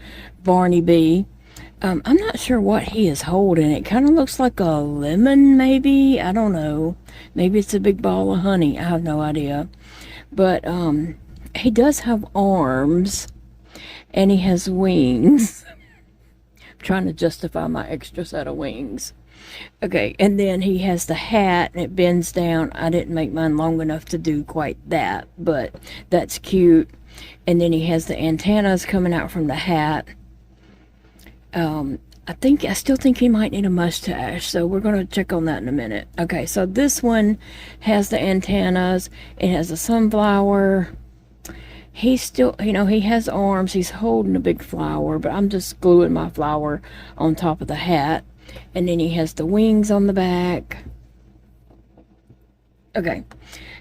Barney Bee, I'm not sure what he is holding. It kind of looks like a lemon, maybe. I don't know. Maybe it's a big ball of honey. I have no idea. But he does have arms, and he has wings. I'm trying to justify my extra set of wings. Okay, and then he has the hat and it bends down. I didn't make mine long enough to do quite that, but that's cute. And then he has the antennas coming out from the hat. I still think he might need a mustache, so we're going to check on that in a minute. Okay, so this one has the antennas. It has a sunflower. He's still, he has arms. He's holding a big flower, but I'm just gluing my flower on top of the hat. And then he has the wings on the back. Okay,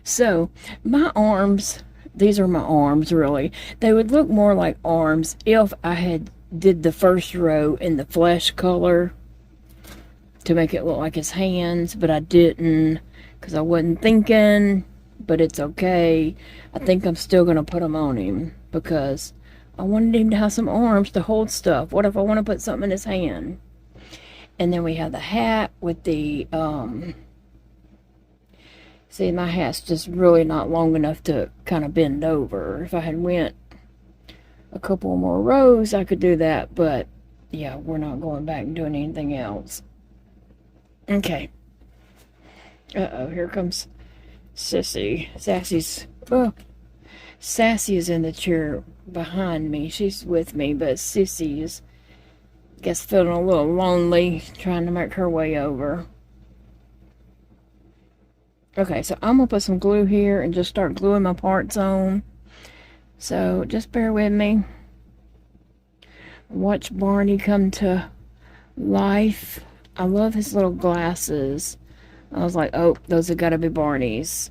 so my arms, these are my arms really. They would look more like arms if I had did the first row in the flesh color to make it look like his hands, but I didn't because I wasn't thinking, but it's okay. I think I'm still going to put them on him because I wanted him to have some arms to hold stuff. What if I want to put something in his hand? And then we have the hat with the, see, my hat's just really not long enough to kind of bend over. If I had went a couple more rows, I could do that. But, yeah, we're not going back and doing anything else. Okay. Uh-oh, here comes Sissy. Sassy is in the chair behind me. She's with me, but Sissy is, guess, feeling a little lonely, trying to make her way over. Okay, so I'm gonna put some glue here and just start gluing my parts on. So just bear with me. Watch Barney come to life. I love his little glasses. I was like, oh, those have got to be Barney's.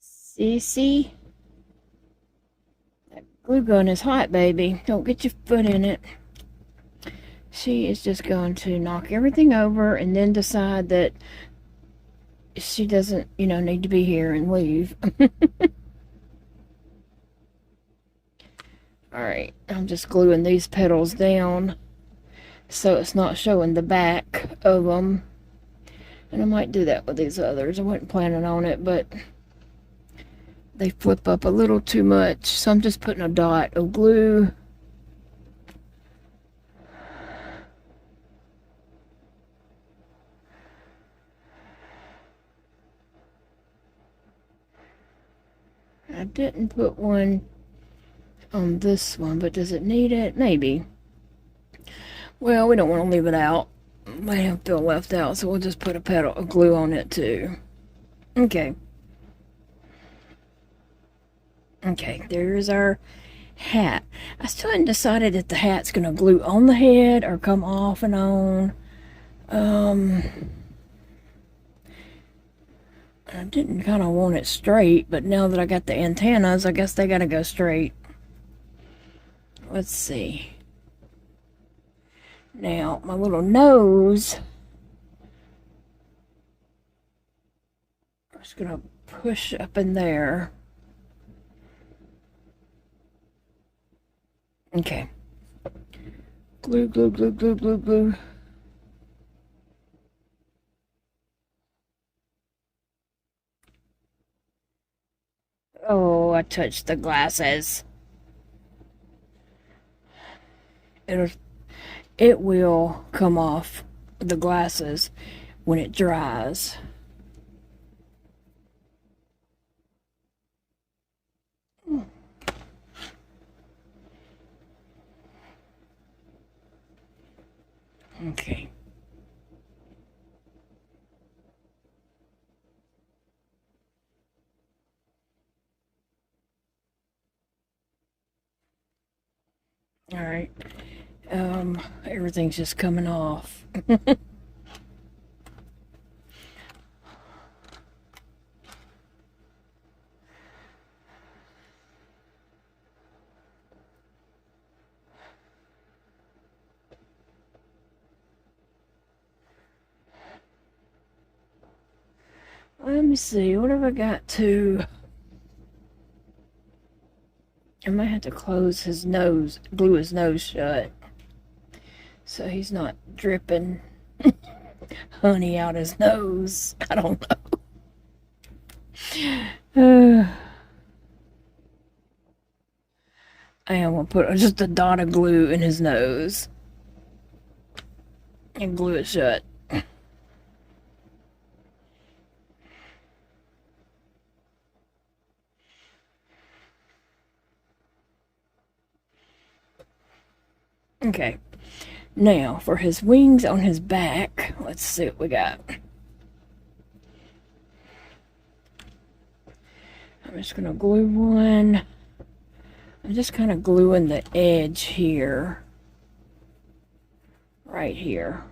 See? Glue gun is hot, baby. Don't get your foot in it. She is just going to knock everything over and then decide that she doesn't, need to be here and leave. Alright, I'm just gluing these petals down so it's not showing the back of them. And I might do that with these others. I wasn't planning on it, but they flip up a little too much, so I'm just putting a dot of glue. I didn't put one on this one, but does it need it? Maybe. Well, we don't want to leave it out. might have feel left out, so we'll just put a petal of glue on it too. Okay. Okay, there's our hat. I still haven't decided if the hat's going to glue on the head or come off and on. I didn't kind of want it straight, but now that I got the antennas, I guess they got to go straight. Let's see. Now, my little nose, I'm just going to push up in there. Okay. Glue, glue, glue, glue, glue, glue. Oh, I touched the glasses. It will come off the glasses when it dries. Okay. All right. Everything's just coming off. Let me see, what have I got to? I might have to close his nose, glue his nose shut, so he's not dripping honey out his nose. I don't know. I am gonna put just a dot of glue in his nose and glue it shut. Okay, now for his wings on his back, let's see what we got. I'm just gonna glue one. I'm just kind of gluing the edge here, right here.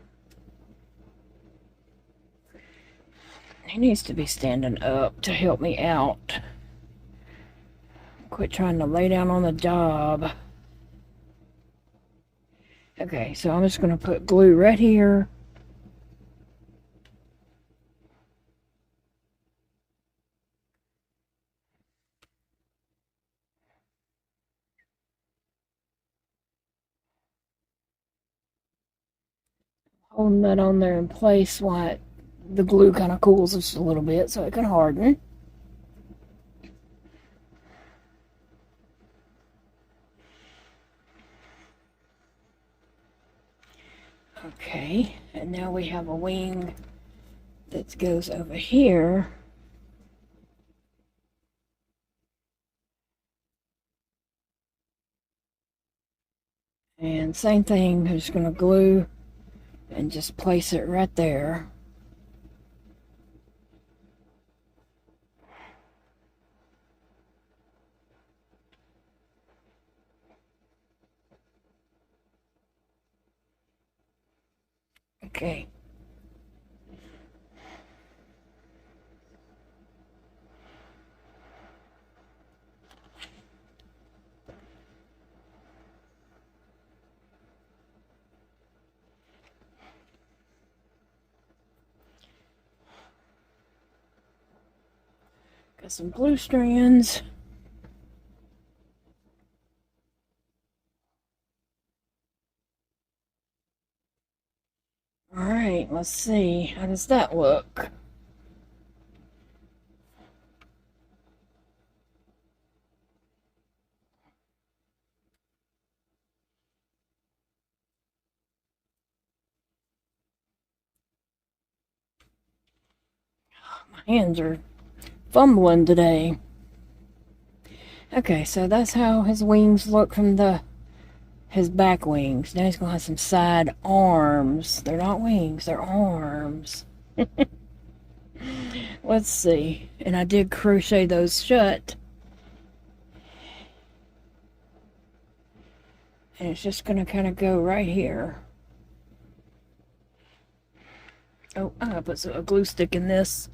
He needs to be standing up to help me out. Quit trying to lay down on the job. Okay, so I'm just going to put glue right here. Holding that on there in place while the glue kind of cools just a little bit so it can harden. Okay, and now we have a wing that goes over here. And same thing, I'm just going to glue and just place it right there. Okay. Got some glue strands. Alright, let's see. How does that look? My hands are fumbling today. Okay, so that's how his wings look from the his back wings. Now he's going to have some side arms. They're not wings, they're arms. Let's see. And I did crochet those shut. And it's just going to kind of go right here. Oh, I'm going to put a glue stick in this.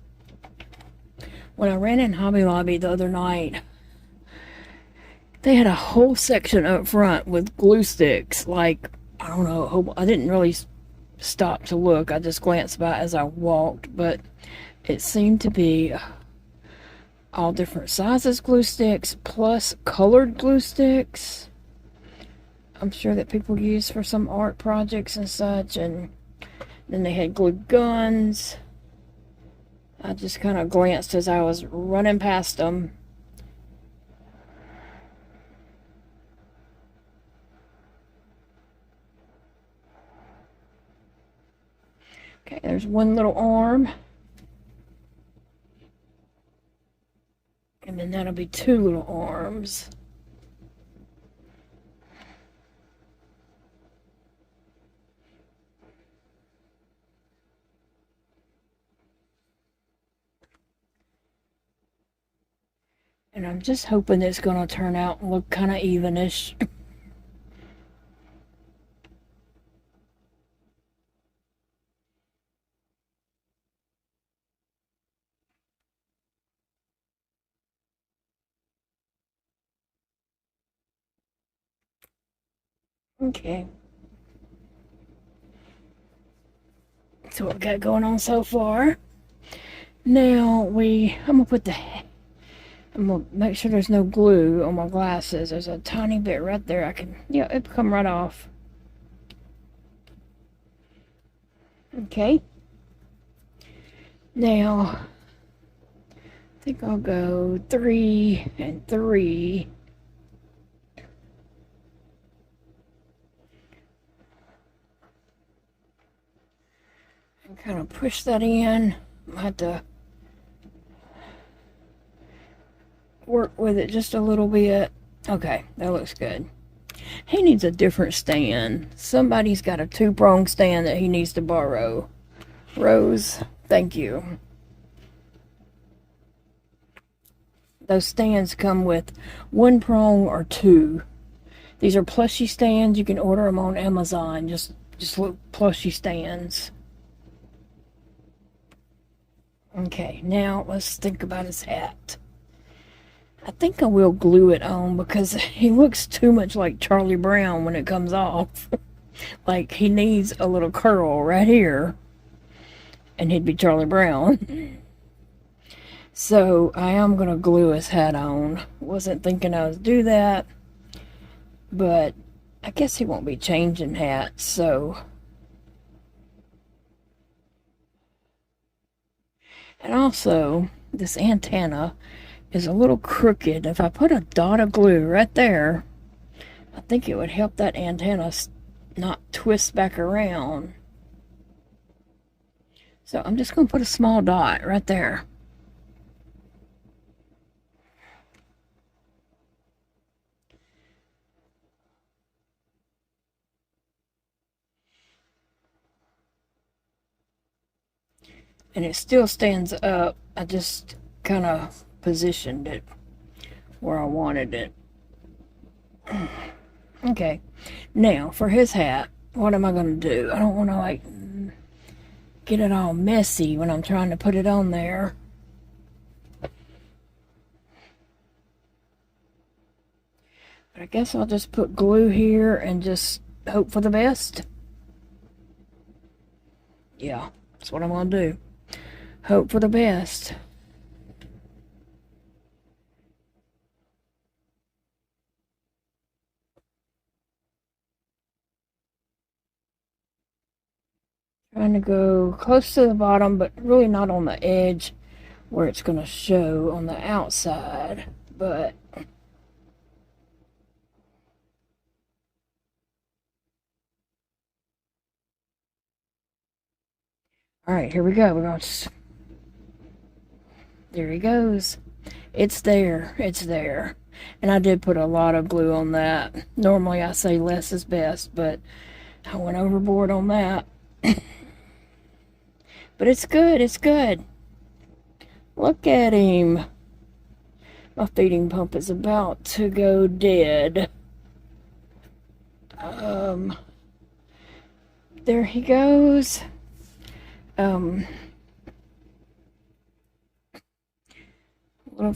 When I ran in Hobby Lobby the other night, they had a whole section up front with glue sticks. Like, I don't know, I didn't really stop to look. I just glanced by as I walked, but it seemed to be all different sizes glue sticks, plus colored glue sticks. I'm sure that people use for some art projects and such, and then they had glue guns. I just kind of glanced as I was running past them. Okay, there's one little arm. And then that'll be two little arms. And I'm just hoping it's going to turn out and look kind of evenish. Okay. So what we got going on so far. Now I'm gonna make sure there's no glue on my glasses. There's a tiny bit right there. It'll come right off. Okay. Now, I think I'll go 3 and 3. And kind of push that in. I have to work with it just a little bit. Okay, that looks good. He needs a different stand. Somebody's got a 2-prong stand that he needs to borrow. Rose, thank you. Those stands come with 1 prong or 2. These are plushy stands. You can order them on Amazon. Just look, plushy stands. Okay, now let's think about his hat. I think I will glue it on because he looks too much like Charlie Brown when it comes off. Like he needs a little curl right here, and he'd be Charlie Brown. So I am going to glue his hat on. Wasn't thinking I would do that, but I guess he won't be changing hats, so. And also, this antenna is a little crooked. If I put a dot of glue right there, I think it would help that antenna not twist back around. So I'm just going to put a small dot right there. And it still stands up. I just kind of positioned it where I wanted it. Okay, now for his hat, what am I going to do? I don't want to like get it all messy when I'm trying to put it on there. But I guess I'll just put glue here and just hope for the best. Yeah, that's what I'm going to do. Hope for the best. Trying to go close to the bottom, but really not on the edge where it's going to show on the outside. But all right, here we go. We're going to. There he goes. It's there. It's there. And I did put a lot of glue on that. Normally I say less is best, but I went overboard on that. But it's good, it's good. Look at him. My feeding pump is about to go dead. There he goes. A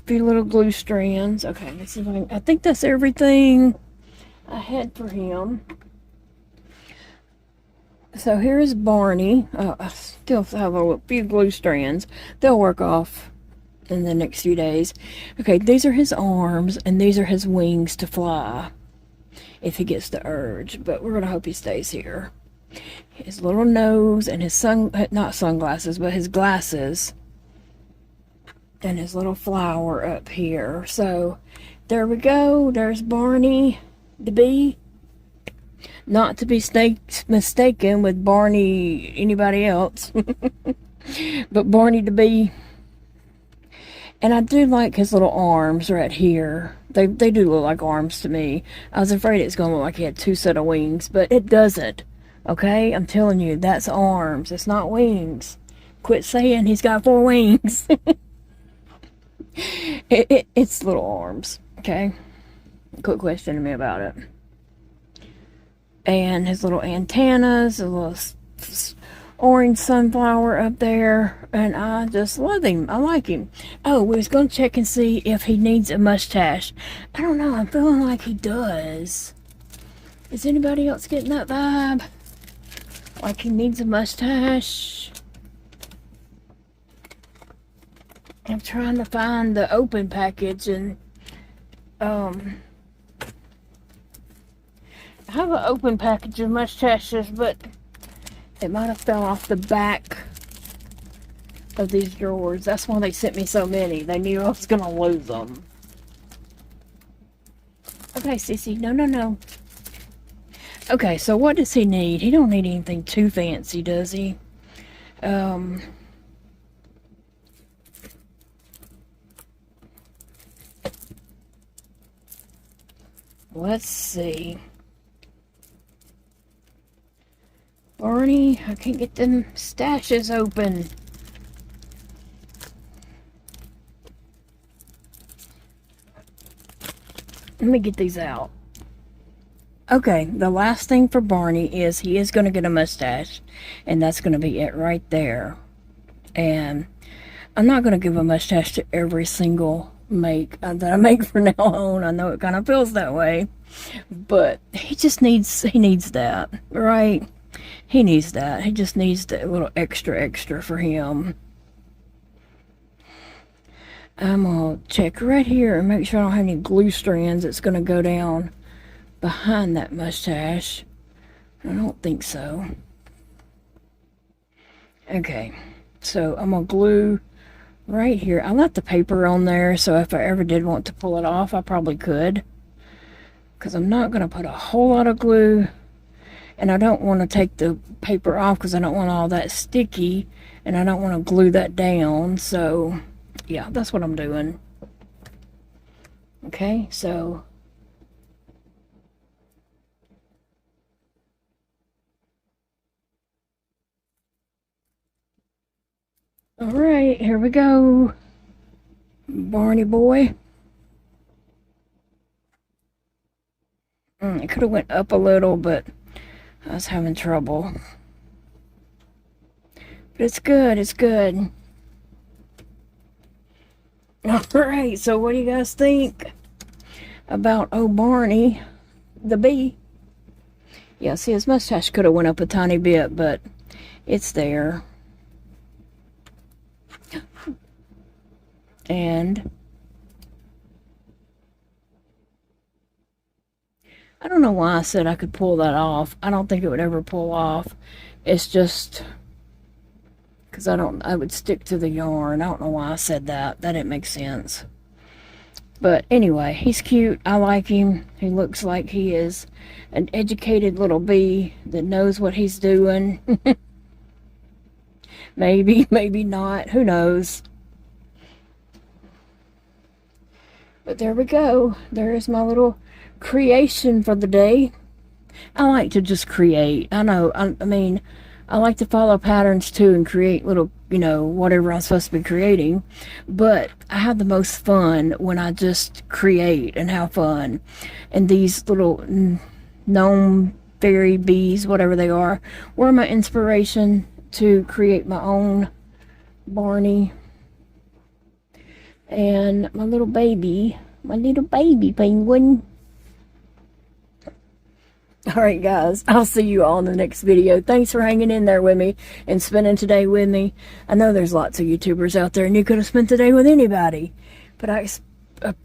few little glue strands. Okay, let's see if I think that's everything I had for him. So here's Barney. I still have a few glue strands. They'll work off in the next few days. Okay, these are his arms, and these are his wings to fly if he gets the urge. But we're going to hope he stays here. His little nose and his not sunglasses, but his glasses. And his little flower up here. So there we go. There's Barney the bee. Not to be mistaken with Barney anybody else. But Barney the bee. And I do like his little arms right here. They do look like arms to me. I was afraid it's going to look like he had two set of wings, but it doesn't. Okay? I'm telling you, that's arms. It's not wings. Quit saying he's got 4 wings. It's little arms. Okay? Quit questioning me about it. And his little antennas, a little orange sunflower up there, and I just love him. I like him. Oh, we was going to check and see if he needs a mustache. I don't know. I'm feeling like he does. Is anybody else getting that vibe? Like he needs a mustache? I'm trying to find the open package, and I have an open package of mustaches, but it might have fell off the back of these drawers. That's why they sent me so many. They knew I was going to lose them. Okay, Sissy. No, no, no. Okay, so what does he need? He don't need anything too fancy, does he? Let's see. Barney, I can't get them stashes open. Let me get these out. Okay, the last thing for Barney is he is going to get a mustache. And that's going to be it right there. And I'm not going to give a mustache to every single make that I make from now on. I know it kind of feels that way. But he needs that, right? He needs that. He just needs the little extra for him. I'm going to check right here and make sure I don't have any glue strands that's going to go down behind that mustache. I don't think so. Okay, so I'm going to glue right here. I left the paper on there, so if I ever did want to pull it off, I probably could. Because I'm not going to put a whole lot of glue. And I don't want to take the paper off because I don't want all that sticky. And I don't want to glue that down. So, yeah, that's what I'm doing. Okay, so. Alright, here we go. Barney boy. It could have went up a little, but I was having trouble. But it's good, it's good. Alright, so what do you guys think about Barney the bee? Yeah, see, his mustache could have went up a tiny bit, but it's there. And I don't know why I said I could pull that off. I don't think it would ever pull off. It's just because I would stick to the yarn. I don't know why I said that. That didn't make sense. But anyway, he's cute. I like him. He looks like he is an educated little bee that knows what he's doing. Maybe, maybe not. Who knows? But there we go. There's my little creation for the day. I like to just create. I know, I mean, I like to follow patterns too and create little, whatever I'm supposed to be creating. But I have the most fun when I just create and have fun. And these little gnome fairy bees, whatever they are, were my inspiration to create my own Barney. And my little baby penguin. Alright guys, I'll see you all in the next video. Thanks for hanging in there with me and spending today with me. I know there's lots of YouTubers out there and you could have spent the day with anybody. But I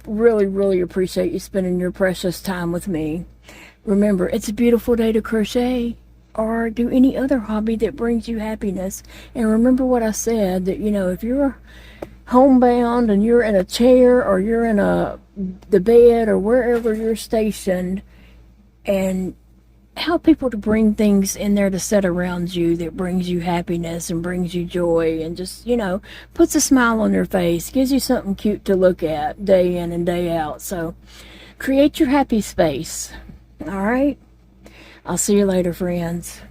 really, really appreciate you spending your precious time with me. Remember, it's a beautiful day to crochet or do any other hobby that brings you happiness. And remember what I said, that, if you're homebound and you're in a chair or you're in the bed or wherever you're stationed, and help people to bring things in there to set around you that brings you happiness and brings you joy and just, puts a smile on your face, gives you something cute to look at day in and day out. So create your happy space. All right? I'll see you later, friends.